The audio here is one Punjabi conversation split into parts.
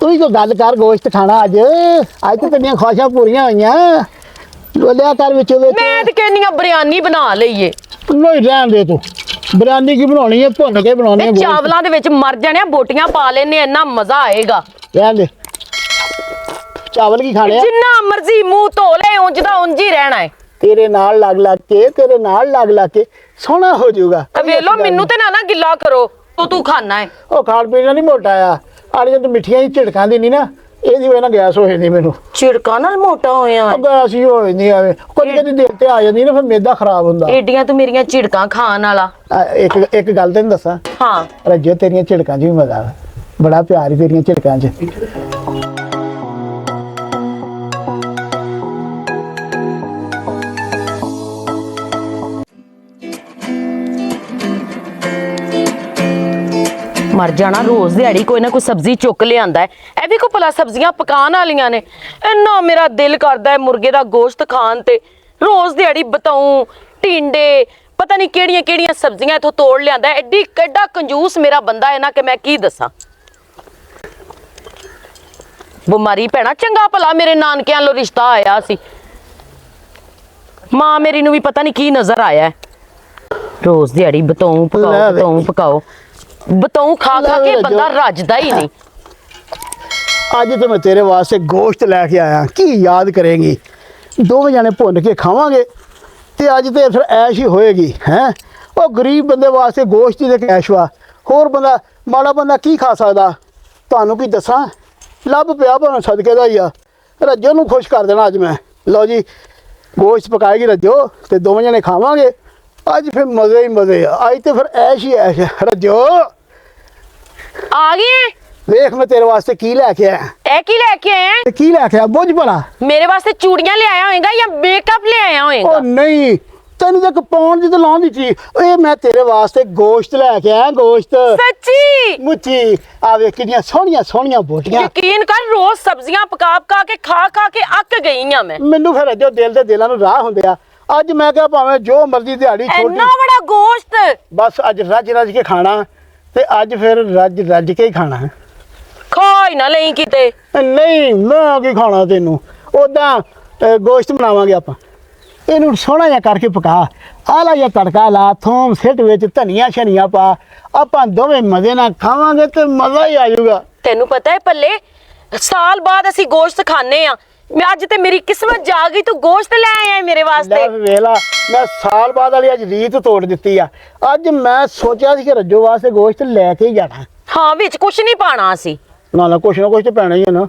तू ही तो गल कर गोश्त खाना अज अज तो तेरिया ख्वाहिशां पूरियां होईयां बोलिया कर विच विच मैं ते कहनी बिरयानी बना लईए नहीं रहन दे तू बिरयानी की बनानी है भुन के बनानी है चावलों दे विच मर जाने बोटियां पा लेने इन्ना मजा आएगा रहन दे चावल की खाने जिन्ना मर्जी मुंह धो ले उंज दा उंज ही रहना है तेरे नाल लग के सोहना हो जाऊगा वेलो मेनू ते ना गिला करो तू खाना है ओ खाण पीण नहीं मोटा आ आड़ी जद मिठियां ही झिड़कां दी नहीं ना ਇਹਦੀ ਵਜ੍ਹਾ ਨਾਲ ਗੈਸ ਹੋ ਜਾਂਦੀ ਮੈਨੂੰ ਝਿੜਕਾਂ ਨਾਲ ਮੋਟਾ ਹੋਇਆ ਗੈਸ ਹੀ ਹੋ ਜਾਂਦੀ ਆਵੇ ਕਦੀ ਕਦੀ ਦਿਲ ਤੇ ਆ ਜਾਂਦੀ ਨਾ ਫਿਰ ਮੇਦਾ ਖਰਾਬ ਹੁੰਦਾ ਏਡੀਆਂ ਤੂੰ ਮੇਰੀਆਂ ਝਿੜਕਾਂ ਖਾਣ ਵਾਲਾ ਇੱਕ ਗੱਲ ਤੈਨੂੰ ਦੱਸਾਂ ਹਾਂ ਰੱਜੋ ਤੇਰੀਆਂ ਝਿੜਕਾਂ 'ਚ ਵੀ ਮਜ਼ਾ ਆ ਬੜਾ ਪਿਆਰ ਹੀ ਤੇਰੀਆਂ ਝਿੜਕਾਂ 'ਚ मर जाना रोज दिहाड़ी कोई ना कोई सब्जी चुक लियांदा है ए भी को भला सब्जियां पकाने वालियां ने इन्ना मेरा दिल करदा है मुर्गे दा गोश्त खान ते रोज दिहाड़ी बताऊं टिंडे पता नहीं केड़ियां सब्जियां इथों तोड़ लियांदा है एड्डा कंजूस मेरा बंदा है ना कि मैं की दसां बिमारी पैना चंगा भला मेरे नानकियां लो रिश्ता आया सी मां मेरी नूं भी पता नहीं की नजर आया है रोज दिहाड़ी बताऊं पकाओ बताऊं खा के बंदा रजदा ही नहीं ਅੱਜ ਤੇ ਮੈਂ ਤੇਰੇ ਵਾਸਤੇ ਗੋਸ਼ਤ ਲੈ ਕੇ ਆਇਆ ਕੀ ਯਾਦ ਕਰੇਂਗੀ ਦੋਵੇਂ ਜਾਣੇ ਭੁੰਨ ਕੇ ਖਾਵਾਂਗੇ ਤੇ ਅੱਜ ਤੇ ਫਿਰ ਐਸ਼ ਹੀ ਹੋਏਗੀ ਹੈ ਉਹ ਗਰੀਬ ਬੰਦੇ ਵਾਸਤੇ ਗੋਸ਼ਤ ਹੀ ਤੇ ਐਸ਼ ਵਾ ਹੋਰ ਬੰਦਾ ਮਾੜਾ ਬੰਦਾ ਕੀ ਖਾ ਸਕਦਾ ਤੁਹਾਨੂੰ ਕੀ ਦੱਸਾਂ ਲੱਭ ਪਿਆ ਭਾਵੇਂ ਸਦਕੇ ਦਾ ਹੀ ਆ ਰੱਜੋ ਨੂੰ ਖੁਸ਼ ਕਰ ਦੇਣਾ ਅੱਜ ਮੈਂ ਲਓ ਜੀ ਗੋਸ਼ਤ ਪਕਾਏਗੀ ਰੱਜੋ ਤੇ ਦੋਵੇਂ ਜਾਣੇ ਖਾਵਾਂਗੇ ਅੱਜ ਫਿਰ ਮਜ਼ੇ ਹੀ ਮਜ਼ੇ ਆ ਅੱਜ ਤੇ ਫਿਰ ਐਸ਼ ਹੀ ਐਸ਼ ਰੱਜੋ आ गए देख मैं तेरे वास्ते की लेके आया ए की लेके आए हैं की लेके आया बुझ भला मेरे वास्ते चूड़ियां ले आया होएगा या मेकअप ले आया होएगा ओ नहीं तेन तक पाउन दी तो लाउन दी थी ए मैं तेरे वास्ते गोश्त लेके आया गोश्त सच्ची मुच्ची आ वे कितनी सोहणियां बोटियां यकीन कर रोज सब्जियां पका के खा के अक गई हां मैं मेनू फिर जो दिल दे दिलां नूं राह हुंदे आ ਅੱਜ ਮੈਂ ਕਿਹਾ ਭਾਵੇਂ ਜੋ ਮਰਜ਼ੀ ਦਿਹਾੜੀ ਛੋਟੀ ਇੰਨਾ ਬੜਾ ਗੋਸ਼ਤ ਬਸ ਅੱਜ ਰੱਜ ਕੇ ਖਾਣਾ ਤੇ ਅੱਜ ਫਿਰ ਰੱਜ ਕੇ ਹੀ ਖਾਣਾ ਖਾ ਹੀ ਨਾ ਲਈ ਕਿਤੇ ਨਹੀਂ ਮੈਂ ਕੀ ਖਾਣਾ ਤੈਨੂੰ ਉਦਾਂ ਗੋਸ਼ਤ ਬਣਾਵਾਂਗੇ ਆਪਾਂ ਇਹਨੂੰ ਸੋਹਣਾ ਜਿਹਾ ਕਰਕੇ ਪਕਾ ਆਲਾ ਜਿਹਾ ਤੜਕਾ ਲਾ ਥੋਮ ਸਿੱਟ ਵਿੱਚ ਧਨੀਆ ਸ਼ਨੀਆ ਪਾ ਆਪਾਂ ਦੋਵੇਂ ਮਜ਼ੇ ਨਾਲ ਖਾਵਾਂਗੇ ਤੇ ਮਜ਼ਾ ਹੀ ਆ ਜਾਊਗਾ ਤੈਨੂੰ ਪਤਾ ਹੈ ਪੱਲੇ ਸਾਲ ਬਾਅਦ ਅਸੀਂ ਗੋਸ਼ਤ ਖਾਣੇ ਆ मैं अज ते मेरी किस्मत जाग गई तू गोश्त ले आया है मेरे वास्ते वेला मैं साल बाद वाली अज रीत तोड़ दी आ अज मैं सोचा सी कि रज्जो वास्ते गोश्त लेके ही जाना हाँ विच कुछ नहीं पाना सी ना कुछ ना कुछ तो पैना ही है ना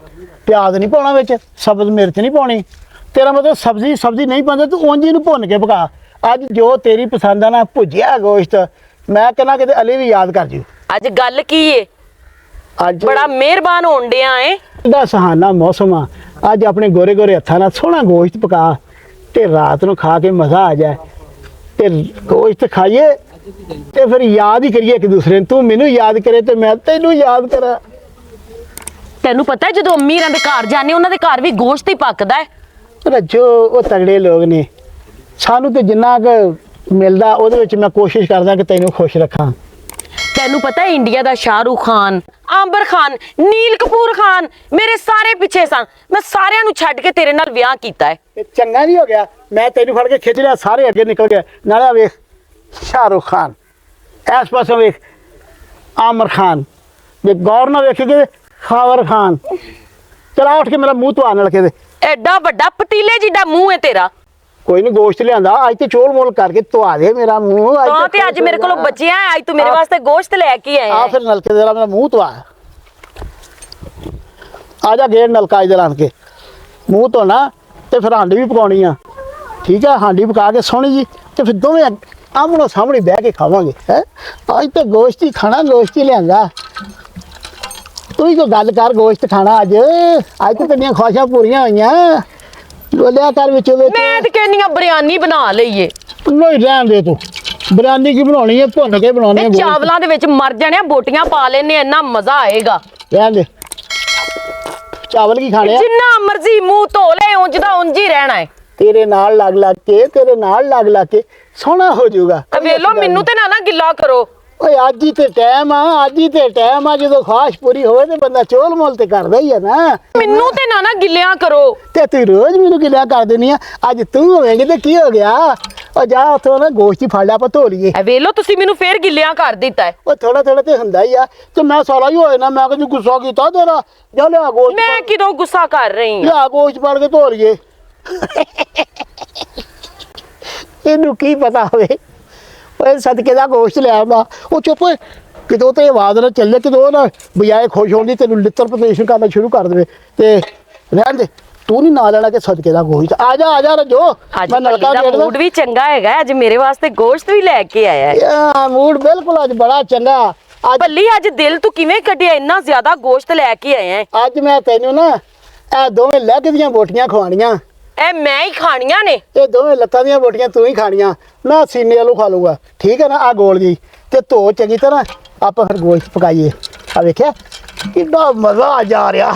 प्याज नहीं पाना विच सब्ज मिर्च नहीं पानी तेरा मतलब सब्जी नहीं पाते तू उंज ही भुन के पका अज जो तेरी पसंद है ना भुजिया गोश्त मैं कहना कि अली भी याद कर जू अज गल की है अज बड़ा मेहरबान होण दिया है सुहाना मौसम आ अज अपने गोरे गोरे हत्थां नाल सोहना गोश्त पका ते रात नूं खा के मज़ा आ जाए ते गोश्त खाइए ते फिर याद ही करिए एक दूसरे नूं तू मैनूं याद करे ते मैं तैनूं याद करा तैनूं पता है जदों अमीरां दे घर जाने उन्हां दे घर भी गोश्त ही पकदा है रज्जो वो तगड़े लोग ने सानूं ते जिन्ना क मिलदा ओहदे विच मैं कोशिश करदा कि तैनूं खुश रखां तैनू पता है इंडिया दा शाहरुख खान आंबर खान नील कपूर खान मेरे सारे पीछे सन मैं सारियां नू छड्ड के तेरे नाल विआह कीता है चंगा नहीं हो गया मैं तेनू फड़ के खिच लिया सारे अगे निकल गए नाले वेख शाहरुख खान इस पासों वेख आमिर खान जे गौर ना वेखेगे खावर खान चला उठ के मेरा मुंह तो आने लगे एडा बड़ा पतीले जिड्डा मुंह है तेरा कोई नहीं गोश्त लियांदा अज ते चोल मोल करके धुआ दे मेरा मुंह अज मेरे को बचिया है अज तू मेरे वास्ते गोश्त लेके आया आ फिर नलके दे मेरा मुंह धुआ आ जा गेट नलका इधर आन के मुंह धोना ते फिर हांडी भी पकाउणी आ ठीक है हांडी पका के सोहनी जी ते फिर दोवें आमणो सामणे बह के खावांगे है अज ते गोश्त ही खाना गोश्त ही लियांदा तू ही तो गल कर गोश्त खाना अज तो तेरियां ख्वाहिशां पूरियां होईयां बोलिया कर विच विच मैं ते कहनी बिरयानी बना लईए नहीं रहन दे तू बिरयानी की बनानी है भुन के बनानी है चावलों दे विच मर जाने बोटियां पा लेने इन्ना मजा आएगा रहन दे चावल की खाने जिन्ना मर्जी मुंह धो ले उंज दा उंज ही रहना है तेरे नाल लग के सोहना हो जाऊगा वेलो मेनू ते ना गिला करो ਓਏ ਅੱਜ ਹੀ ਤੇ ਟਾਈਮ ਆ, ਅੱਜ ਹੀ ਤੇ ਟਾਈਮ ਆ, ਜਦੋਂ ਖਾਸ਼ ਪੂਰੀ ਹੋਵੇ ਤੇ ਬੰਦਾ ਚੋਲ ਮੋਲ ਤੇ ਕਰਦਾ ਹੀ ਆ ਨਾ। ਮੈਨੂੰ ਤੇ ਨਾ ਗਿੱਲਿਆਂ ਕਰੋ। ਤੇ ਤੂੰ ਰੋਜ਼ ਮੈਨੂੰ ਗਿਲਿਆ ਕਰ ਦਿੰਦੀ ਆ, ਅੱਜ ਤੂੰ ਹੋਵੇਂਗੀ ਤੇ ਕੀ ਹੋ ਗਿਆ? ਉਹ ਜਾ ਉੱਥੋਂ ਨਾ ਗੋਸ਼ਤ ਹੀ ਫੜ ਲਿਆ, ਆਪਾਂ ਧੋ ਲਈਏ। ਐ ਵੇਲੋ ਤੁਸੀਂ ਮੈਨੂੰ ਫੇਰ ਗਿੱਲਿਆਂ ਕਰ ਦਿੱਤਾ ਹੈ। ਉਹ ਥੋੜਾ ਥੋੜਾ ਤੇ ਹੁੰਦਾ ਹੀ ਆ, ਤੇ ਮੈਂ ਸਾਲਾ ਹੀ ਹੋਏ ਨਾ, ਮੈਂ ਕਿਹਾ ਗੁੱਸਾ ਕੀਤਾ ਤੇਰਾ। ਜਾ ਲਿਆ ਗੋਸ਼ਤ, ਮੈਂ ਕਿਦੋਂ ਗੁੱਸਾ ਕਰ ਰਹੀ ਹਾਂ? ਲਿਆ ਗੋਸ਼ਤ ਫੜ ਕੇ ਧੋ ਲਈਏ। ਇਹਨੂੰ ਕੀ ਪਤਾ ਹੋਵੇ ਓਏ ਸਦਕੇ ਦਾ ਗੋਸ਼ਤ ਲਿਆ ਆਉਂਦਾ। ਉਹ ਚੁੱਪ ਓਏ, ਕਿਤੋਂ ਤੇ ਆਵਾਜ਼ ਨਾ ਚੱਲੇ, ਕਿਤੋਂ ਨਾ ਬਜਾਏ ਖੁਸ਼ ਹੋਣ ਦੀ ਤੈਨੂੰ ਲਿੱਤਰ ਪ੍ਰਦੇਸ਼ਨ ਕਰਨਾ ਸ਼ੁਰੂ ਕਰ ਦੇਵੇ। ਤੇ ਰਹਿਣ ਦੇ, ਤੂੰ ਨਹੀਂ ਨਾ ਲੈਣਾ ਕਿ ਸਦਕੇ ਦਾ ਗੋਸ਼ਤ। ਆ ਜਾ ਰੱਜੋ, ਅੱਜ ਮੈਂ ਨਲਕਾ ਦਾ ਗੇੜਦਾ। ਮੂਡ ਵੀ ਚੰਗਾ ਹੈਗਾ, ਅੱਜ ਮੇਰੇ ਵਾਸਤੇ ਗੋਸ਼ਤ ਵੀ ਲੈ ਕੇ ਆਇਆ ਹੈ। ਯਾ ਮੂਡ ਬਿਲਕੁਲ ਅੱਜ ਬੜਾ ਚੰਗਾ। ਅੱਜ ਭੱਲੀ ਅੱਜ ਦਿਲ ਤੂੰ ਕਿਵੇਂ ਕੱਢਿਆ, ਇੰਨਾ ਜ਼ਿਆਦਾ ਗੋਸ਼ਤ ਲੈ ਕੇ ਆਇਆ ਹੈ? ਅੱਜ ਮੈਂ ਤੈਨੂੰ ਨਾ ਇਹ ਦੋਵੇਂ ਲੈਗ ਦੀਆਂ ਬੋਟੀਆਂ ਖਵਾਣੀਆਂ। ਇਹ ਮੈਂ ਹੀ ਖਾਣੀਆਂ ਨੇ? ਇਹ ਦੋਵੇਂ ਲੱਤਾਂ ਦੀਆਂ ਬੋਟੀਆਂ ਤੂੰ ਹੀ ਖਾਣੀਆਂ, ਮੈਂ ਸੀਨੇ ਵਾਲੋਂ ਖਾ ਲੂੰਗਾ, ਠੀਕ ਹੈ ਨਾ? ਆ ਗੋਲ ਜੀ ਤੇ ਧੋ ਚੰਗੀ ਤਰ੍ਹਾਂ, ਆਪਾਂ ਫਿਰ ਗੋਸ਼ਤ ਪਕਾਈਏ। ਆ ਵੇਖਿਆ ਕਿੰਨਾ ਮਜ਼ਾ ਆ ਜਾ ਰਿਹਾ।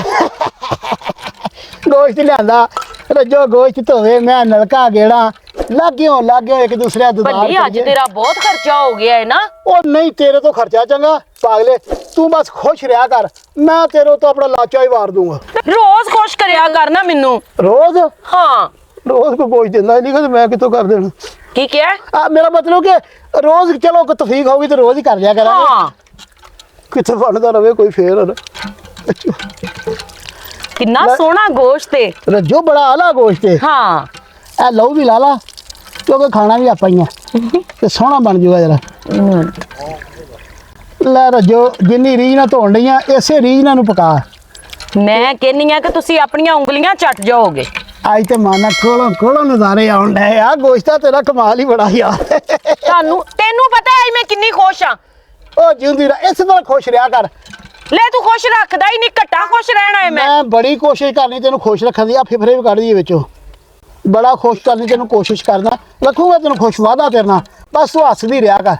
ਗੋਸ਼ਤ ਲਿਆਂਦਾ, ਰੱਜੋ ਗੋਸ਼ਤ ਧੋਵੇ, ਮੈਂ ਨਲਕਾ ਗੇੜਾ, ਲਾਗਿਓ ਇੱਕ ਦੂਸਰੇ ਦਾ ਦੁਦਾਰ ਭੱਲੀ ਅੱਜ ਤੇਰਾ ਬਹੁਤ ਖਰਚਾ ਹੋ ਗਿਆ ਹੈ ਨਾ? ਉਹ ਨਹੀਂ, ਤੇਰੇ ਤੋਂ ਖਰਚਾ ਚੰਗਾ ਪਾਗਲੇ, ਤੂੰ ਬਸ ਖੁਸ਼ ਰਿਹਾ ਕਰ, ਮੈਂ ਤੇਰੇ ਤੋਂ ਆਪਣਾ ਲਾਚਾ ਹੀ ਵਾਰ ਦੂੰਗਾ। ਰੋਜ਼ ਖੁਸ਼ ਕਰਿਆ ਕਰ ਨਾ ਮੈਨੂੰ। ਰੋਜ਼ ਹਾਂ, ਰੋਜ਼ ਕੋਈ ਗੋਸ਼ਤ ਦਿੰਦਾ ਹੀ ਨਹੀਂ, ਕਿ ਮੈਂ ਕਿੱਥੋਂ ਕਰ ਦੇਣਾ? ਕੀ ਕਿਹਾ? ਆ ਮੇਰਾ ਮਤਲਬ ਕਿ ਰੋਜ਼ ਚਲੋ ਕੋਈ ਤਫੀਕ ਹੋਊਗੀ ਤੇ ਰੋਜ਼ ਹੀ ਕਰ ਲਿਆ ਕਰਾਂਗੇ। ਹਾਂ, ਕਿੱਥੇ ਬਣਦਾ ਰਵੇ ਕੋਈ ਫੇਰ। ਕਿੰਨਾ ਸੋਹਣਾ ਗੋਸ਼ਤ ਹੈ। ਰੱਜੋ ਬੜਾ ਆਲਾ ਗੋਸ਼ਤ ਹੈ। ਹਾਂ, ਇਹ ਲਹੂ ਵੀ ਲਾ ਲਾ, ਕਿਉਂਕਿ ਖਾਣਾ ਵੀ ਆਪਾਂ ਹੀ ਆ, ਤੇ ਸੋਹਣਾ ਬਣ ਜੂਗਾ ਜਰਾ। ਲੈ ਰੱਜੋ, ਜਿੰਨੀ ਰੀਝ ਨਾਲ ਧੋਣ ਡਈ ਆ, ਇਸੇ ਰੀਝ ਨਾਲ ਨੂੰ ਪਕਾ। ਮੈਂ ਕਹਿੰਨੀ ਆ ਕਿ ਤੁਸੀਂ ਆਪਣੀਆਂ ਉਂਗਲੀਆਂ ਚੱਟ ਜਾਓਗੇ। ਅੱਜ ਤੇ ਮਾਨਾ ਕੋਲੋਂ ਨਜ਼ਾਰੇ ਆਉਣ ਡਏ ਆ। ਗੋਸ਼ਤਾ ਤੇਰਾ ਕਮਾਲ ਹੀ ਬੜਾ ਯਾਰ। ਤੈਨੂੰ ਪਤਾ ਹੈ ਮੈਂ ਕਿੰਨੀ ਖੁਸ਼ ਆ। ਉਹ ਜਿਉਂਦੀ ਰਹਿ, ਇਸੇ ਤਰ੍ਹਾਂ ਖੁਸ਼ ਰਿਹਾ ਕਰ। ਲੈ ਤੂੰ ਖੁਸ਼ ਰੱਖਦਾ ਹੀ ਨਹੀਂ, ਘੱਟਾ ਖੁਸ਼ ਰਹਿਣਾ ਹੈ। ਮੈਂ ਬੜੀ ਕੋਸ਼ਿਸ਼ ਕਰਨੀ ਤੈਨੂੰ ਖੁਸ਼ ਰੱਖਣ ਦੀ, ਆ ਫਿਫਰੇ ਵੀ ਕੱਢ ਦਈਏ ਵਿੱਚੋਂ। ਬੜਾ ਖੁਸ਼ ਕਰਨੀ ਤੈਨੂੰ ਕੋਸ਼ਿਸ਼ ਕਰਦਾ, ਰੱਖੂਗਾ ਤੈਨੂੰ ਖੁਸ਼, ਵਾਦਾ ਤੇਰੇ ਨਾਲ, ਬਸ ਤੂੰ ਹੱਸਦੀ ਰਿਹਾ ਕਰ।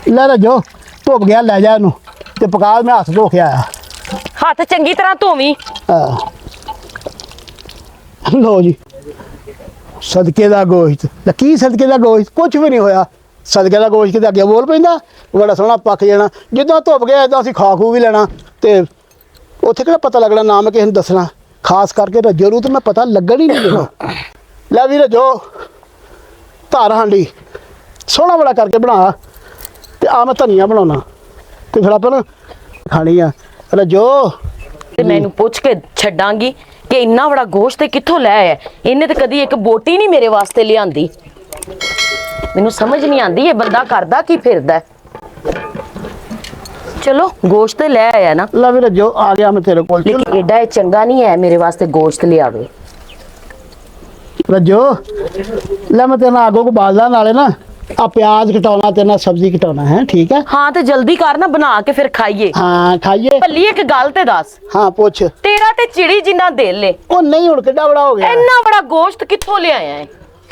ਲੈ ਰੱਜੋ ਧੁੱਪ ਗਿਆ, ਲੈ ਜਾ ਇਹਨੂੰ ਤੇ ਪਕਾ, ਮੈਂ ਹੱਥ ਧੋ ਕੇ ਆਇਆ। ਹੱਥ ਚੰਗੀ ਤਰ੍ਹਾਂ ਧੋਵੀਂ। ਲੋ ਜੀ, ਸਦਕੇ ਦਾ ਗੋਸ਼ਤ। ਲੈ ਕੀ ਸਦਕੇ ਦਾ ਗੋਸ਼ਤ? ਕੁਝ ਵੀ ਨਹੀਂ ਹੋਇਆ। ਸਦਕੇ ਦਾ ਗੋਸ਼ਤ ਕਿਤੇ ਅੱਗੇ ਬੋਲ ਪੈਂਦਾ, ਬੜਾ ਸੋਹਣਾ ਪੱਕ ਜਾਣਾ। ਜਿੱਦਾਂ ਧੁੱਪ ਗਿਆ ਇਦਾਂ ਅਸੀਂ ਖਾ ਖੂ ਵੀ ਲੈਣਾ, ਤੇ ਉੱਥੇ ਕਿਹੜਾ ਪਤਾ ਲੱਗਣਾ, ਨਾ ਮੈਂ ਕਿਸੇ ਨੂੰ ਦੱਸਣਾ। ਖਾਸ ਕਰਕੇ ਰੱਜੋ ਨੂੰ ਤਾਂ ਮੈਂ ਪਤਾ ਲੱਗਣ ਹੀ ਨਹੀਂ ਦੇਣਾ। ਲੈ ਵੀ ਰੱਜੋ ਧਾਰ ਹਾਂਡੀ ਸੋਹਣਾ ਬੜਾ ਕਰਕੇ ਬਣਾ, ਤੇ ਆ ਮੈਂ ਧਨੀਆ ਬਣਾਉਣਾ, ਤੇ ਫਿਰ ਆਪਾਂ ਨਾ ਖਾਣੀ ਆ। ਰੱਜੋ ਤੇ ਮੈਨੂੰ ਪੁੱਛ ਕੇ ਛੱਡਾਂਗੀ ਕਿ ਇੰਨਾ ਬੜਾ ਗੋਸ਼ਤ ਕਿੱਥੋਂ ਲੈ ਆਇਆ? ਇਹਨੇ ਤੇ ਕਦੀ ਇੱਕ ਬੋਟੀ ਨਹੀਂ ਮੇਰੇ ਵਾਸਤੇ ਲਿਆਂਦੀ। ਮੈਨੂੰ ਸਮਝ ਨਹੀਂ ਆਂਦੀ ਇਹ ਬੰਦਾ ਕਰਦਾ ਕੀ ਫਿਰਦਾ। ਚਲੋ ਗੋਸ਼ਤ ਤੇ ਲੈ ਆਇਆ ਨਾ। ਲੈ ਵੀ ਰੱਜੋ ਆ ਗਿਆ ਮੈਂ ਤੇਰੇ ਕੋਲ। ਲੇਕਿਨ ਐਡਾ ਇਹ ਚੰਗਾ ਨਹੀਂ ਹੈ ਮੇਰੇ ਵਾਸਤੇ ਗੋਸ਼ਤ ਲਿਆਵੇ। ਰੱਜੋ ਲੈ ਮੈਂ ਤੇਰੇ ਨਾਲ ਆਗੋ ਕੋ ਬਾਜ਼ਾ ਨਾਲੇ ਨਾ ਆ ਪਿਆਜ਼ ਕਟਾਉਣਾ, ਤੇਰੇ ਨਾਲ ਸਬਜ਼ੀ ਕਟਾਉਣਾ ਹੈ, ਠੀਕ ਹੈ? ਹਾਂ ਤੇ ਜਲਦੀ ਕਰ ਨਾ, ਬਣਾ ਕੇ ਫਿਰ ਖਾਈਏ। ਹਾਂ ਖਾਈਏ। ਭੱਲੀ ਇੱਕ ਗੱਲ ਤੇ ਦੱਸ, ਹਾਂ ਪੁੱਛ। ਤੇਰਾ ਤੇ ਚਿੜੀ ਜਿੰਨਾ ਦਿਲ ਏ, ਉਹ ਨਹੀਂ ਹੁਣ ਕਿੱਡਾ ਬੜਾ ਹੋ ਗਿਆ। ਇੰਨਾ ਬੜਾ ਗੋਸ਼ਤ ਕਿੱਥੋਂ ਲਿਆਇਆ ਹੈ?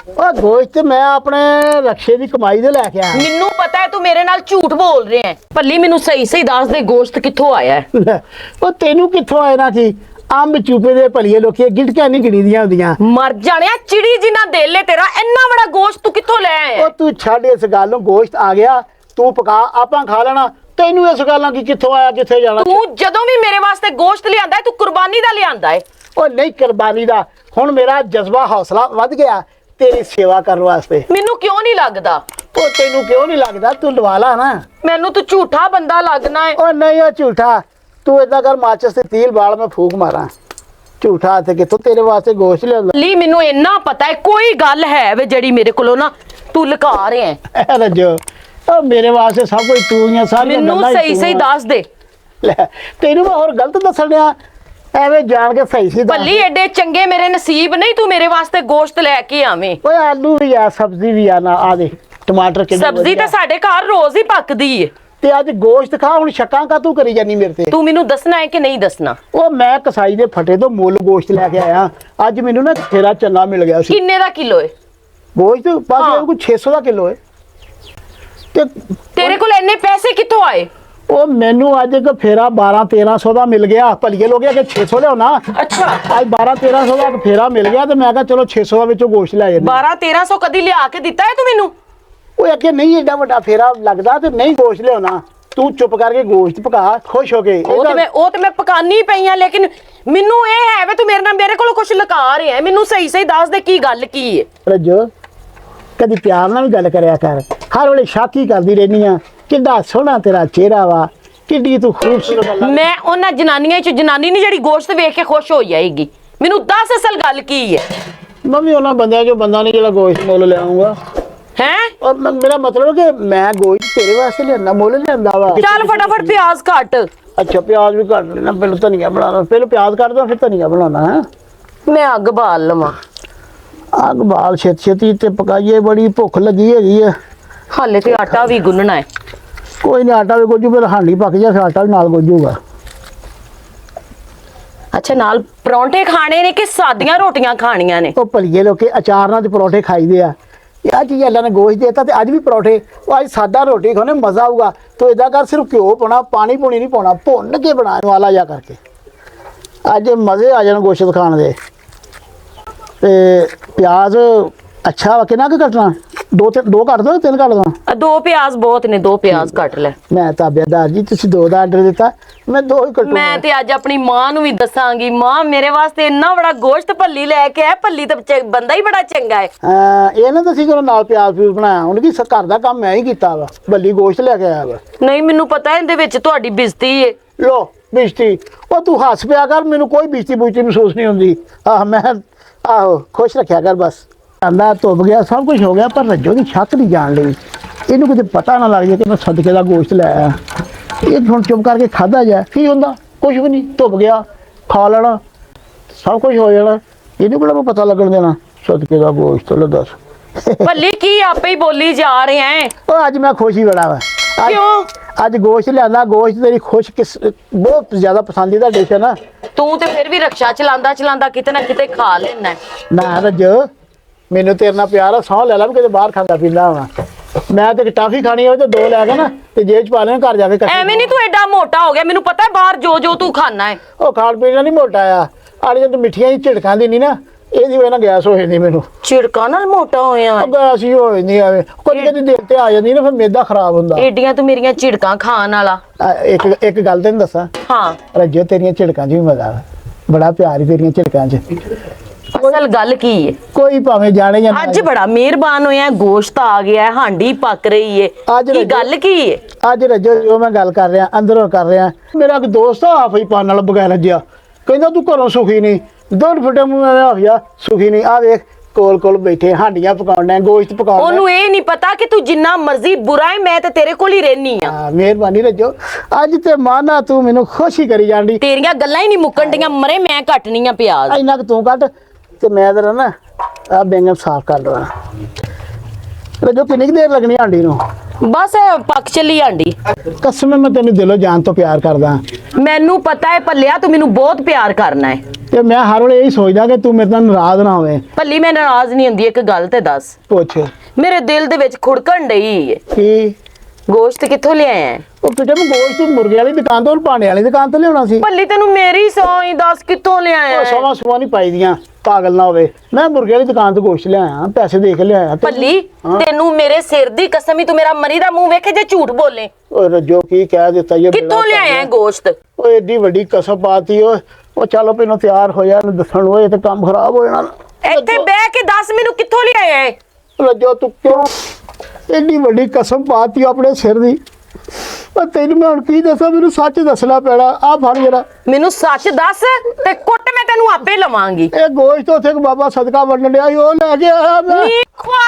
ਉਹ ਗੋਸ਼ਤ ਮੈਂ ਆਪਣੇ ਰਕਸ਼ੇ ਦੀ ਕਮਾਈ ਦੇ ਲੈ ਕੇ ਆਇਆ। ਮੈਨੂੰ ਪਤਾ ਹੈ ਤੂੰ ਮੇਰੇ ਨਾਲ ਝੂਠ ਬੋਲ ਰਿਹਾ ਹੈ। ਭੱਲੀ ਮੈਨੂੰ ਸਹੀ ਸਹੀ ਦੱਸ ਦੇ ਗੋਸ਼ਤ ਕਿੱਥੋਂ ਆਇਆ ਹੈ? ਉਹ ਤੈਨੂੰ ਕਿੱਥੋਂ ਆਇਆ ਨਾ ਸੀ? ਅੰਬ ਚੂਪੇ ਦੇ ਭਲੀਏ ਲੋਕੀ ਗਿਲਟੀਆਂ ਨਹੀਂ ਗਿਣੀਆਂ ਹੁੰਦੀਆਂ। ਮਰ ਜਾਣਿਆ, ਚਿੜੀ ਜਿੰਨਾ ਦਿਲ ਏ ਤੇਰਾ, ਇੰਨਾ ਬੜਾ ਗੋਸ਼ਤ ਤੂੰ ਕਿੱਥੋਂ ਲੈ ਆਇਆ? ਉਹ ਤੂੰ ਛੱਡ ਇਸ ਗੱਲ ਨੂੰ, ਗੋਸ਼ਤ ਆ ਗਿਆ, ਤੂੰ ਪਕਾ, ਆਪਾਂ ਖਾ ਲੈਣਾ। ਤੈਨੂੰ ਇਸ ਗੱਲਾਂ ਕੀ ਕਿੱਥੋਂ ਆਇਆ ਕਿੱਥੇ ਜਾਣਾ? ਤੂੰ ਜਦੋਂ ਵੀ ਮੇਰੇ ਵਾਸਤੇ ਗੋਸ਼ਤ ਲਿਆਂਦਾ ਹੈ ਤੂੰ ਕੁਰਬਾਨੀ ਦਾ ਲਿਆਂਦਾ ਹੈ। ਉਹ ਨਹੀਂ ਕੁਰਬਾਨੀ ਦਾ, ਹੁਣ ਮੇਰਾ ਜਜ਼ਬਾ ਹੌਸਲਾ ਵੱਧ ਗਿਆ ਤੇਰੀ ਸੇਵਾ ਕਰਨ ਵਾਸਤੇ। ਮੈਨੂੰ ਕਿਉਂ ਨਹੀਂ ਲੱਗਦਾ? ਉਹ ਤੈਨੂੰ ਕਿਉਂ ਨਹੀਂ ਲੱਗਦਾ? ਤੂੰ ਲਵਾ ਲਾ ਨਾ। ਮੈਨੂੰ ਤੂੰ ਝੂਠਾ ਬੰਦਾ ਲੱਗਣਾ ਹੈ। ਉਹ ਨਹੀਂ, ਉਹ ਝੂਠਾ। ਤੂੰ ਏਦਾਂ ਕਰ, ਮਾਚਸ ਤੇ ਤੀਲ ਬਾਲ, ਮੈਂ ਫੂਕ ਮਾਰਾਂ। ਝੂਠਾ ਤੇ ਕਿੱਥੋਂ ਤੇਰੇ ਵਾਸਤੇ ਗੋਸ਼ਤ ਲਿਆਂਦਾ? ਲਈ ਮੈਨੂੰ ਇੰਨਾ ਪਤਾ ਹੈ ਕੋਈ ਗੱਲ ਹੈ ਵੇ ਜਿਹੜੀ ਮੇਰੇ ਕੋਲੋਂ ਨਾ ਤੂੰ ਲੁਕਾ ਰਿਹਾ ਹੈ। ਰੱਜੋ ਉਹ ਮੇਰੇ ਵਾਸਤੇ ਸਭ ਕੁਝ ਤੂੰ ਹੀ ਆ, ਸਾਰੀਆਂ ਮੈਨੂੰ ਗੱਲਾਂ ਹੀ ਸਹੀ ਤੂੰ ਸਹੀ ਆ। ਦੱਸ ਦੇ। ਲੈ ਤੈਨੂੰ ਮੈਂ ਹੋਰ ਗਲਤ ਦੱਸਣ ਡਿਆ? ਐਵੇਂ ਜਾਣ ਕੇ ਸਹੀ ਸੀ ਦੱਸ। ਭੱਲੀ ਐਡੇ ਚੰਗੇ ਮੇਰੇ ਨਸੀਬ ਨਹੀਂ ਤੂੰ ਮੇਰੇ ਵਾਸਤੇ ਗੋਸ਼ਤ ਲੈ ਕੇ ਆਵੇਂ। ਓਏ ਆਲੂ ਵੀ ਆ, ਸਬਜ਼ੀ ਵੀ ਆ, ਨਾ ਆ ਦੇ ਟਮਾਟਰ ਕਿੰਨੇ ਸਬਜ਼ੀ ਵਧੀਆ। ਤਾਂ ਸਾਡੇ ਘਰ ਰੋਜ਼ ਹੀ ਪੱਕਦੀ ਏ, ਤੇ ਅੱਜ ਗੋਸ਼ਤ ਖਾ। ਹੁਣ ਸ਼ੱਕਾਂ ਕਾ ਤੂੰ ਕਰੀ ਜਾਨੀ ਮੇਰੇ ਤੇ? ਤੂੰ ਮੈਨੂੰ ਦੱਸਣਾ ਹੈ ਕਿ ਨਹੀਂ ਦੱਸਣਾ? ਉਹ ਮੈਂ ਕਸਾਈ ਦੇ ਫੱਟੇ ਤੋਂ ਮੁੱਲ ਗੋਸ਼ਤ ਲੈ ਕੇ ਆਇਆ। ਅੱਜ ਮੈਨੂੰ ਨਾ ਤੇਰਾ ਚੰਗਾ ਮਿਲ ਗਿਆ ਸੀ। ਕਿੰਨੇ ਦਾ ਕਿਲੋ ਏ ਗੋਸ਼ਤ ਬਸ ਹਾਂ। ਇਹ ਕੋਈ 600 ਦਾ ਕਿਲੋ ਹੈ। ਤੇ ਤੇਰੇ ਕੋਲ ਇੰਨੇ ਪੈਸੇ ਕਿੱਥੋਂ ਆਏ? ਉਹ ਮੈਨੂੰ ਅੱਜ ਇੱਕ ਫੇਰਾ 1200-1300 ਦਾ ਮਿਲ ਗਿਆ। ਭਲੀਏ ਲੋਕ ਆ ਕਿ 600 ਲਿਆਉਣਾ। ਅੱਛਾ, ਅੱਜ 1200-1300 ਦਾ ਇੱਕ ਫੇਰਾ ਮਿਲ ਗਿਆ, ਤੇ ਮੈਂ ਕਿਹਾ ਚਲੋ 600 ਦਾ ਵਿੱਚੋਂ ਗੋਸ਼ਤ ਲੈ ਜਾਂਦੇ। 1200-1300 ਕਦੀ ਲਿਆ ਕੇ ਦਿੱਤਾ ਹੈ ਤੂੰ ਮੈਨੂੰ? ਉਹ ਆਖੇ ਨਹੀਂ ਏਡਾ ਵੱਡਾ ਫੇਰਾ ਲੱਗਦਾ ਤੇ ਨਹੀਂ ਗੋਸ਼ਤ ਲਿਆਉਣਾ, ਤੂੰ ਚੁੱਪ ਕਰਕੇ ਗੋਸ਼ਤ ਪਕਾ ਖੁਸ਼ ਹੋ ਕੇ। ਉਹ ਤੇ ਮੈਂ ਪਕਾਨੀ ਪਈ ਆ, ਲੇਕਿਨ ਮੈਨੂੰ ਇਹ ਹੈ ਵੇ ਤੂੰ ਮੇਰੇ ਕੋਲ ਕੁਝ ਲੁਕਾ ਰਿਹਾ ਹੈ। ਮੈਨੂੰ ਸਹੀ ਸਹੀ ਦੱਸ ਦੇ ਕੀ ਗੱਲ ਕੀ ਹੈ। ਰੱਜੋ ਕਦੀ ਪਿਆਰ ਨਾਲ ਵੀ ਗੱਲ ਕਰਿਆ ਕਰ, ਹਰ ਵੇਲੇ ਸ਼ੱਕ ਹੀ ਕਰਦੀ ਰਹਿਨੀ ਆ। ਕਿੱਡਾ ਸੋਹਣਾ ਤੇਰਾ ਚਿਹਰਾ ਵਾ, ਕਿੱਡੀ ਤੂੰ ਖੂਬਸੂਰਤ। ਮੈਂ ਉਹਨਾਂ ਜਨਾਨੀਆਂ ਚ ਜਨਾਨੀ ਨਹੀਂ ਜਿਹੜੀ ਗੋਸ਼ਤ ਵੇਖ ਕੇ ਖੁਸ਼ ਹੋ ਜਾਏਗੀ। ਮੈਨੂੰ ਦੱਸ ਅਸਲ ਗੱਲ ਕੀ ਹੈ। ਮੈਂ ਵੀ ਉਹਨਾਂ ਬੰਦਿਆਂ ਚੋਂ ਬੰਦਾ ਨਹੀਂ ਜਿਹੜਾ ਗੋਸ਼ਤ ਮੁੱਲ ਲਿਆਉਂਗਾ ਹੈ। ਔਰ ਮੇਰਾ ਮਤਲਬ ਕਿ ਮੈਂ ਗੋਸ਼ਤ ਤੇਰੇ ਵਾਸਤੇ ਲਿਆਂਦਾ, ਮੁੱਲ ਲਿਆਂਦਾ ਵਾ। ਚੱਲ ਫਟਾਫਟ ਪਿਆਜ਼ ਕੱਟ। ਅੱਛਾ ਪਿਆਜ਼ ਵੀ ਕੱਟ ਲੈਣਾ, ਪਹਿਲਾਂ ਧਨੀਆ ਬਣਾਉਣਾ, ਪਹਿਲਾਂ ਪਿਆਜ਼ ਕੱਟਦਾ ਫਿਰ ਧਨੀਆ ਬਣਾਉਣਾ ਹੈ। ਮੈਂ ਅੱਗ ਬਾਲ ਲਵਾਂ। ਅੱਗ ਬਾਲ ਛੇਤੀ ਤੇ ਪਕਾਈਏ, ਬੜੀ ਭੁੱਖ ਲੱਗੀ ਹੈਗੀ ਆ। ਹਾਲੇ ਤੇ ਆਟਾ ਵੀ ਗੁੰਨਣਾ ਹੈ। ਕੋਈ ਨਹੀਂ, ਆਟਾ ਵੀ ਗੁੱਜੂ, ਫਿਰ ਹਾਂਡੀ ਪੱਕ ਜਾ, ਫਿਰ ਆਟਾ ਵੀ ਨਾਲ ਗੁੱਜੂਗਾ। ਅੱਛਾ ਨਾਲ ਪਰੌਂਠੇ ਖਾਣੇ ਨੇ ਕਿ ਸਾਦੀਆਂ ਰੋਟੀਆਂ ਖਾਣੀਆਂ ਨੇ? ਉਹ ਭਲੀਏ ਲੋਕੇ ਅਚਾਰ ਨਾਲ ਤੇ ਪਰੌਂਠੇ ਖਾਈਦੇ ਆ। ਇਹ ਚੀਜ਼ ਅੱਲਾ ਨੇ ਗੋਸ਼ਤ ਦੇਤਾ ਤੇ ਅੱਜ ਵੀ ਪਰੌਂਠੇ। ਉਹ ਅੱਜ ਸਾਦਾ ਰੋਟੀ ਖਾਣੇ ਮਜ਼ਾ ਆਊਗਾ। ਤੂੰ ਇਦਾਂ ਕਰ, ਸਿਰਫ ਘਿਓ ਪਾਉਣਾ, ਪਾਣੀ ਪੂਣੀ ਨਹੀਂ ਪਾਉਣਾ, ਭੁੰਨ ਕੇ ਬਣਾਉਣ ਵਾਲਾ ਜਾ ਕਰਕੇ। ਅੱਜ ਮਜ਼ੇ ਆ ਜਾਣ ਗੋਸ਼ਤ ਖਾਣ ਦੇ। ਤੇ ਪਿਆਜ਼ ਅੱਛਾ ਵਾ, ਕਿੰਨਾ ਕੁ ਕੱਟਣਾ? ਦੋ ਕੱਟ ਦੋ, ਤਿੰਨ ਕੱਟ ਦੋ? ਦੋ ਪਿਆਜ਼ ਬਹੁਤ ਨੇ, ਦੋ ਪਿਆਜ਼ ਕੱਟ ਲੈ। ਮੈਂ ਤਾਂ ਬੇਦਾਰ ਜੀ, ਤੁਸੀਂ ਦੋ ਦਾ ਆਰਡਰ ਦਿੱਤਾ, ਮੈਂ ਦੋ ਹੀ ਕੱਟੂਗਾ। ਮੈਂ ਤੇ ਅੱਜ ਆਪਣੀ ਮਾਂ ਨੂੰ ਵੀ ਦੱਸਾਂਗੀ, ਮਾਂ ਮੇਰੇ ਵਾਸਤੇ ਇੰਨਾ ਬੜਾ ਗੋਸ਼ਤ ਭੱਲੀ ਲੈ ਕੇ ਆਇਆ। ਭੱਲੀ ਤਾਂ ਬੰਦਾ ਹੀ ਬੜਾ ਚੰਗਾ ਹੈ। ਇਹ ਨਾ ਤੁਸੀਂ ਜਦੋਂ ਨਾਲ ਪਿਆਜ਼ ਪਿਊਜ਼ ਬਣਾਇਆ, ਹੁਣ ਕੀ ਘਰ ਦਾ ਕੰਮ ਮੈਂ ਹੀ ਕੀਤਾ ਵਾ, ਬੱਲੀ ਗੋਸ਼ਤ ਲੈ ਕੇ ਆਇਆ ਵਾ। ਨਹੀਂ ਮੈਨੂੰ ਪਤਾ ਇਹਦੇ ਵਿੱਚ ਤੁਹਾਡੀ ਬਿਜ਼ਤੀ ਹੈ। ਲੋ ਬਿਜਤੀ, ਉਹ ਤੂੰ ਹੱਸ ਪਿਆ ਕਰ, ਮੈਨੂੰ ਕੋਈ ਬਿਜਤੀ ਬੁਜਤੀ ਮਹਿਸੂਸ ਨਹੀਂ ਹੁੰਦੀ। ਮੈਂ ਆਹੋ ਖੁਸ਼ ਰੱਖਿਆ ਕਰ ਬਸ। ਆਂਦਾ ਧੁੱਪ ਗਿਆ, ਸਭ ਕੁਝ ਹੋ ਗਿਆ, ਪਰ ਰੱਜੋ ਦੀ ਛੱਕ ਨਹੀਂ ਜਾਣ ਲਈ। ਇਹਨੂੰ ਕਿਤੇ ਪਤਾ ਨਾ ਲੱਗ ਜਾਏ ਕਿ ਮੈਂ ਸਦਕੇ ਦਾ ਗੋਸ਼ਤ ਲੈ ਆਇਆ। ਇਹ ਹੁਣ ਚੁੱਪ ਕਰਕੇ ਖਾਧਾ ਜਾ, ਕੀ ਹੁੰਦਾ? ਕੁਝ ਵੀ ਨਹੀਂ, ਧੁੱਪ ਗਿਆ, ਖਾ ਲੈਣਾ, ਸਭ ਕੁਝ ਹੋ ਜਾਣਾ। ਇਹਨੂੰ ਕਿਹੜਾ ਪਤਾ ਲੱਗਣ ਦੇਣਾ ਸਦਕੇ ਦਾ ਗੋਸ਼ਤ? ਲੈ ਦੱਸ। ਭੱਲੀ ਕੀ ਆਪੇ ਹੀ ਬੋਲੀ ਜਾ ਰਹੇ ਹੈ। ਉਹ ਅੱਜ ਮੈਂ ਖੁਸ਼ ਹੀ ਬੜਾ ਵਾ। ਕਿਉਂ? ਅੱਜ ਗੋਸ਼ਤ ਲਿਆਂਦਾ, ਗੋਸ਼ਤ ਤੇਰੀ ਬਹੁਤ ਜ਼ਿਆਦਾ ਪਸੰਦੀਦਾ ਡਿਸ਼ ਹੈ ਨਾ। ਤੂੰ ਤੇ ਫਿਰ ਵੀ ਰਕਸ਼ਾ ਚਲਾਉਂਦਾ ਕਿਤੇ ਨਾ ਕਿਤੇ ਖਾ ਲੈਣਾ। ਨਾ ਰੱਜੋ, ਮੈਨੂੰ ਤੇਰੇ ਨਾਲ ਪਿਆਰ ਆ, ਸਹੁੰ ਲੈ ਲਾ ਵੀ ਕਿਤੇ ਬਾਹਰ ਖਾਂਦਾ ਪੀਂਦਾ ਹੋਣਾ। ਮੈਂ ਤੇ ਟਾਫੀ ਖਾਣੀ ਹੋਵੇ ਤੇ ਦੋ ਲੈ ਕੇ ਨਾ ਤੇ ਜੇਬ ਚ ਪਾ ਲੈਣਾ, ਘਰ ਜਾ ਕੇ ਐਵੇਂ ਨਹੀਂ ਤੂੰ ਐਡਾ ਮੋਟਾ ਹੋ ਗਿਆ। ਮੈਨੂੰ ਪਤਾ ਹੈ ਬਾਹਰ ਜੋ ਤੂੰ ਖਾਣਾ ਹੈ। ਉਹ ਖਾਣ ਪੀਣ ਨਾਲ ਨਹੀਂ ਮੋਟਾ ਆ, ਆੜੀ ਜਦ ਮਿੱਠੀਆਂ ਹੀ ਝਿੜਕਾਂ ਦੀ ਨਹੀਂ ਨਾ, ਇਹਦੀ ਵਜ੍ਹਾ ਨਾਲ ਗੈਸ ਹੋ ਜਾਂਦੀ ਮੈਨੂੰ। ਝਿੜਕਾਂ ਨਾਲ ਮੋਟਾ ਹੋਇਆ? ਗੈਸ ਹੀ ਹੋ ਜਾਂਦੀ ਐਵੇਂ, ਕਦੀ ਕਦੀ ਦਿਲ ਤੇ ਆ ਜਾਂਦੀ ਨਾ, ਫਿਰ ਮੇਦਾ ਖਰਾਬ ਹੁੰਦਾ। ਏਡੀਆਂ ਤੂੰ ਮੇਰੀਆਂ ਝਿੜਕਾਂ ਖਾਣ ਵਾਲਾ। ਇੱਕ ਗੱਲ ਤੈਨੂੰ ਦੱਸਾਂ, ਹਾਂ ਰੱਜੋ ਤੇਰੀਆਂ ਝਿੜਕਾਂ 'ਚ ਵੀ ਮਜ਼ਾ ਵਾ, ਬੜਾ ਪਿਆਰ ਹੀ ਤੇਰੀਆਂ ਝਿੜਕਾਂ 'ਚ। ਅਸਲ ਗੱਲ ਕੀ ਹੈ? ਕੋਈ ਭਾਵੇਂ ਜਾਣੇ ਜਾਂ ਨਾ ਅੱਜ ਬੜਾ ਮਿਹਰਬਾਨ ਹੋਇਆ, ਗੋਸ਼ਤ ਆ ਗਿਆ ਹੈ, ਹਾਂਡੀ ਪੱਕ ਰਹੀ ਹੈ। ਅੱਜ ਕੀ ਗੱਲ ਕੀ ਹੈ? ਅੱਜ ਰੱਜੋ ਜੋ ਮੈਂ ਗੱਲ ਕਰ ਰਿਹਾ ਅੰਦਰੋਂ ਕਰ ਰਿਹਾ, ਮੇਰਾ ਇੱਕ ਦੋਸਤ ਆ ਆਪ ਹੀ ਪਾਣ ਨਾਲ ਬਗੈਰ ਰੱਜਿਆ, ਕਹਿੰਦਾ ਤੂੰ ਘਰੋਂ ਸੁਖੀ ਨਹੀਂ, ਦੋਨ ਫਟੇ ਮੂੰਹ ਨਾਲ ਆ ਗਿਆ ਸੁਖੀ ਨਹੀਂ। ਆ ਵੇਖ ਕੋਲ ਬੈਠੇ ਹਾਂਡੀਆਂ ਪਕਾਉਣਾ, ਗੋਸ਼ਤ ਪਕਾਉਣਾ। ਉਹਨੂੰ ਇਹ ਨਹੀਂ ਪਤਾ ਕਿ ਤੂੰ ਜਿੰਨਾ ਮਰਜ਼ੀ ਬੁਰਾ ਹੈ, ਮੈਂ ਤੇ ਤੇਰੇ ਕੋਲ ਹੀ ਰਹਿਨੀ ਆ। ਮਿਹਰਬਾਨੀ ਰੱਜੋ, ਅੱਜ ਤੇ ਮਾਨਾ ਤੂੰ ਮੈਨੂੰ ਖੁਸ਼ੀ ਕਰੀ ਜਾਂਦੀ। ਤੇਰੀਆਂ ਗੱਲਾਂ ਹੀ ਨਹੀਂ ਮੁੱਕਣ ਡੀਆਂ, ਮਰੇ ਮੈਂ ਕੱਟਣੀਆਂ ਪਿਆਜ਼। ਇੰਨਾ ਕੁ ਤੂੰ ਕੱਟ ਤੇ ਮੈਂ ਤੇਰਾ ਨਾ ਆ ਬੈਂਗਣ ਸਾਫ਼ ਕਰ ਲਵਾਂ। ਰੱਜੋ ਕਿੰਨੀ ਕੁ ਦੇਰ ਲੱਗਣੀ ਹਾਂਡੀ ਨੂੰ? ਬਸ ਇਹ ਪੱਕ ਚੱਲੀ ਹਾਂਡੀ। ਕਸਮ ਮੈਂ ਤੈਨੂੰ ਦਿਲੋਂ ਜਾਨ ਤੋਂ ਪਿਆਰ ਕਰਦਾ। ਮੈਨੂੰ ਪਤਾ ਹੈ ਭੱਲਿਆ, ਤੂੰ ਮੈਨੂੰ ਬਹੁਤ ਪਿਆਰ ਕਰਨਾ ਹੈ। ਤੇ ਮੈਂ ਹਰ ਵੇਲੇ ਇਹੀ ਸੋਚਦਾ ਕਿ ਤੂੰ ਮੇਰੇ ਨਾਲ ਨਾਰਾਜ਼ ਨਾ ਹੋਵੇਂ। ਭੱਲੀ ਮੈਂ ਨਾਰਾਜ਼ ਨਹੀਂ ਹੁੰਦੀ। ਇੱਕ ਗੱਲ ਤੇ ਦੱਸ, ਪੁੱਛ। ਮੇਰੇ ਦਿਲ ਦੇ ਵਿੱਚ ਖੁੜਕਣ ਡਈ ਹੈ। ਕੀ? ਗੋਸ਼ਤ ਕਿੱਥੋਂ ਲਿਆਇਆ ਹੈ? ਉਹ ਕਿਤੇ ਮੈਂ ਗੋਸ਼ਤ ਮੁਰਗੇ ਵਾਲੀ ਦੁਕਾਨ ਤੋਂ, ਭਾਂਡੇ ਵਾਲੀ ਦੁਕਾਨ ਤੋਂ ਲਿਆਉਣਾ ਸੀ। ਭੱਲੀ ਤੈਨੂੰ ਮੇਰੀ ਸੌਂ ਹੀ ਦੱਸ ਕਿੱਥੋਂ ਲਿਆਇਆ ਉਹ ਹੈ? ਸਵਾ ਨਹੀਂ ਪਾਈ ਦੀਆਂ, ਪਾਗਲ ਨਾ ਹੋਵੇ। ਮੈਂ ਮੁਰਗੇ ਵਾਲੀ ਦੁਕਾਨ ਤੋਂ ਗੋਸ਼ਤ ਲਿਆਇਆ, ਪੈਸੇ ਦੇ ਕੇ ਲਿਆਇਆ। ਭੱਲੀ ਤੈਨੂੰ ਮੇਰੇ ਸਿਰ ਦੀ ਕਸਮ ਹੀ, ਤੂੰ ਮੇਰਾ ਮਰੀ ਦਾ ਮੂੰਹ ਵੇਖੇ ਜੇ ਝੂਠ ਬੋਲੇ। ਉਹ ਰੱਜੋ ਕੀ ਕਹਿ ਦਿੱਤਾ ਇਹ? ਕਿੱਥੋਂ ਲਿਆਇਆ ਹੈ ਗੋਸ਼ਤ? ਉਹ ਏਡੀ ਵੱਡੀ ਕਸਮ ਪਾਤੀ। ਉਹ ਚਲੋ ਪਹਿਲਾਂ ਤਿਆਰ ਹੋ ਜਾ, ਇਹਨੂੰ ਦੱਸਣ ਉਹ ਤੇ ਕੰਮ ਖਰਾਬ ਹੋ ਜਾਣਾ। ਇੱਥੇ ਬਹਿ ਕੇ ਦੱਸ ਮੈਨੂੰ ਕਿੱਥੋਂ ਲਿਆਇਆ ਹੈ? ਰੱਜੋ ਤੂੰ ਕਿਉਂ ਏਡੀ ਵੱਡੀ ਕਸਮ ਪਾਤੀ ਆਪਣੇ ਸਿਰ ਦੀ? ਉਹ ਤੈਨੂੰ ਮੈਂ ਹੁਣ ਕੀ ਦੱਸਾਂ, ਮੈਨੂੰ ਸੱਚ ਦੱਸਣਾ ਪੈਣਾ। ਆ ਫੜ ਜਰਾ, ਮੈਨੂੰ ਸੱਚ ਦੱਸ ਤੇ ਕੁੱਟ ਮੈਂ ਤੈਨੂੰ ਆਪੇ ਲਵਾਂਗੀ। ਇਹ ਗੋਸ਼ਤ ਉੱਥੇ ਇੱਕ ਬਾਬਾ ਸਦਕਾ ਵੰਡਣ ਡਿਆ ਸੀ, ਉਹ ਲੈ ਕੇ ਆਇਆ ਮੈਂ। ਨੀ ਖਵਾ